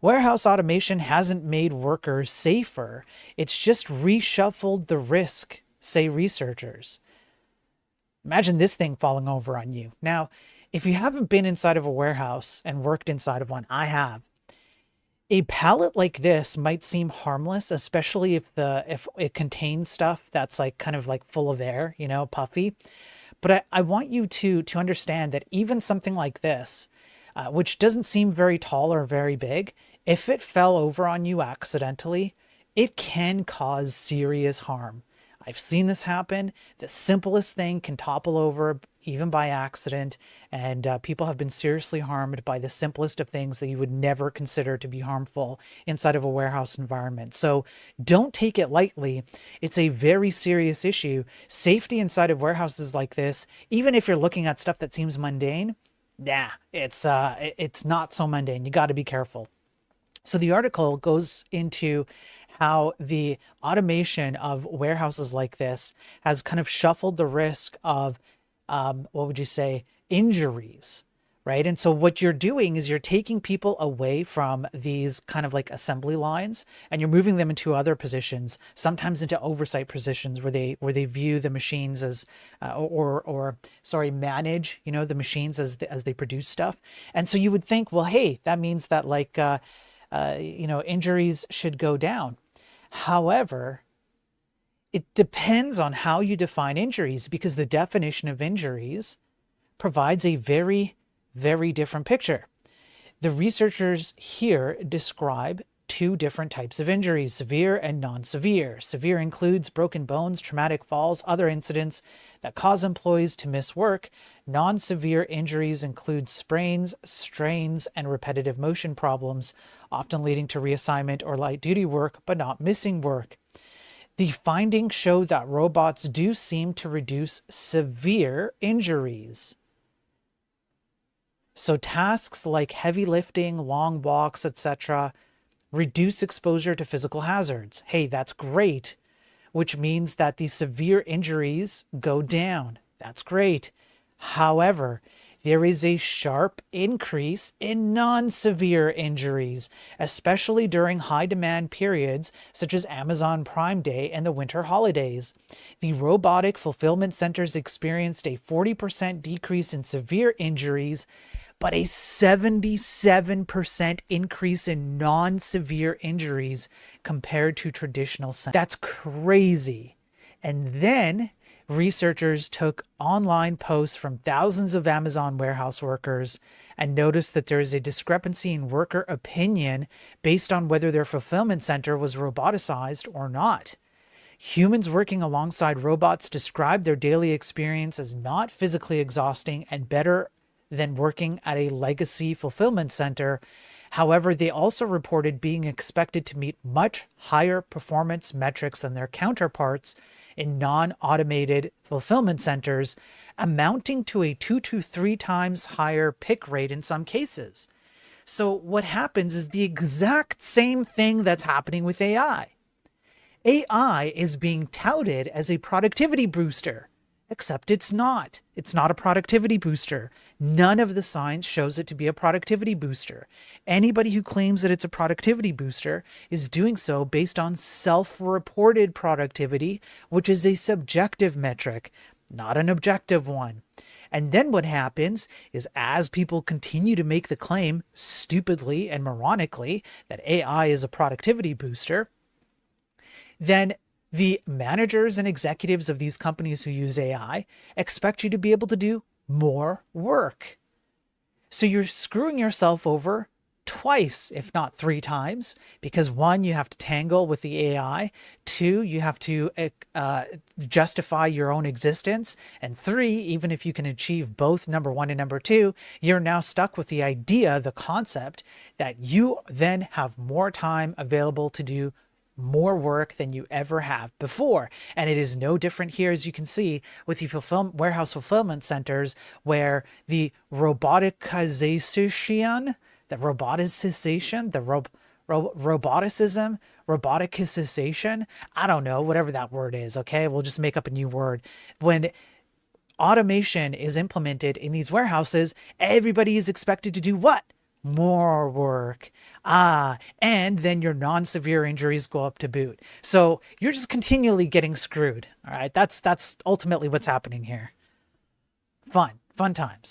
Warehouse automation hasn't made workers safer, it's just reshuffled the risk, say researchers. Imagine this thing falling over on you. Now, if you haven't been inside of a warehouse and worked inside of one, I have. A pallet like this might seem harmless, especially if it contains stuff that's like kind of like full of air, puffy. But I want you to understand that even something like this, which doesn't seem very tall or very big, if it fell over on you accidentally, it can cause serious harm. I've seen this happen. The simplest thing can topple over even by accident, and people have been seriously harmed by the simplest of things that you would never consider to be harmful inside of a warehouse environment. So don't take it lightly. It's a very serious issue. Safety inside of warehouses like this, even if you're looking at stuff that seems mundane, it's not so mundane. You got to be careful. So the article goes into how the automation of warehouses like this has kind of shuffled the risk of, what would you say, injuries, right? And so what you're doing is you're taking people away from these kind of like assembly lines and you're moving them into other positions, sometimes into oversight positions where they view the machines as, manage, the machines as they produce stuff. And so you would think, well, hey, that means that like, injuries should go down. However, it depends on how you define injuries, because the definition of injuries provides a very, very different picture. The researchers here describe two different types of injuries, severe and non-severe. Severe includes broken bones, traumatic falls, other incidents that cause employees to miss work. Non-severe injuries include sprains, strains, and repetitive motion problems, often leading to reassignment or light duty work, but not missing work. The findings show that robots do seem to reduce severe injuries. So tasks like heavy lifting, long walks, etc., reduce exposure to physical hazards. Hey, that's great, which means that the severe injuries go down. That's great. However, there is a sharp increase in non-severe injuries, especially during high-demand periods such as Amazon Prime Day and the winter holidays. The robotic fulfillment centers experienced a 40% decrease in severe injuries, but a 77% increase in non-severe injuries compared to traditional centers. That's crazy. And then researchers took online posts from thousands of Amazon warehouse workers and noticed that there is a discrepancy in worker opinion based on whether their fulfillment center was roboticized or not. Humans working alongside robots described their daily experience as not physically exhausting and better than working at a legacy fulfillment center. However, they also reported being expected to meet much higher performance metrics than their counterparts in non-automated fulfillment centers, amounting to a 2 to 3 times higher pick rate in some cases. So what happens is the exact same thing that's happening with AI. AI is being touted as a productivity booster, except it's not. It's not a productivity booster. None of the science shows it to be a productivity booster. Anybody who claims that it's a productivity booster is doing so based on self-reported productivity, which is a subjective metric, not an objective one. And then what happens is, as people continue to make the claim, stupidly and moronically, that AI is a productivity booster, then the managers and executives of these companies who use AI expect you to be able to do more work. So you're screwing yourself over twice, if not 3 times, because 1, you have to tangle with the AI, 2, you have to justify your own existence, and 3, even if you can achieve both number 1 and number 2, you're now stuck with the idea, the concept, that you then have more time available to do more work than you ever have before. And it is no different here, as you can see, with the warehouse fulfillment centers, where the roboticization, roboticization, I don't know, whatever that word is, okay? We'll just make up a new word. When automation is implemented in these warehouses, everybody is expected to do what? more work. And then your non-severe injuries go up to boot. So you're just continually getting screwed. All right. That's ultimately what's happening here. Fun times.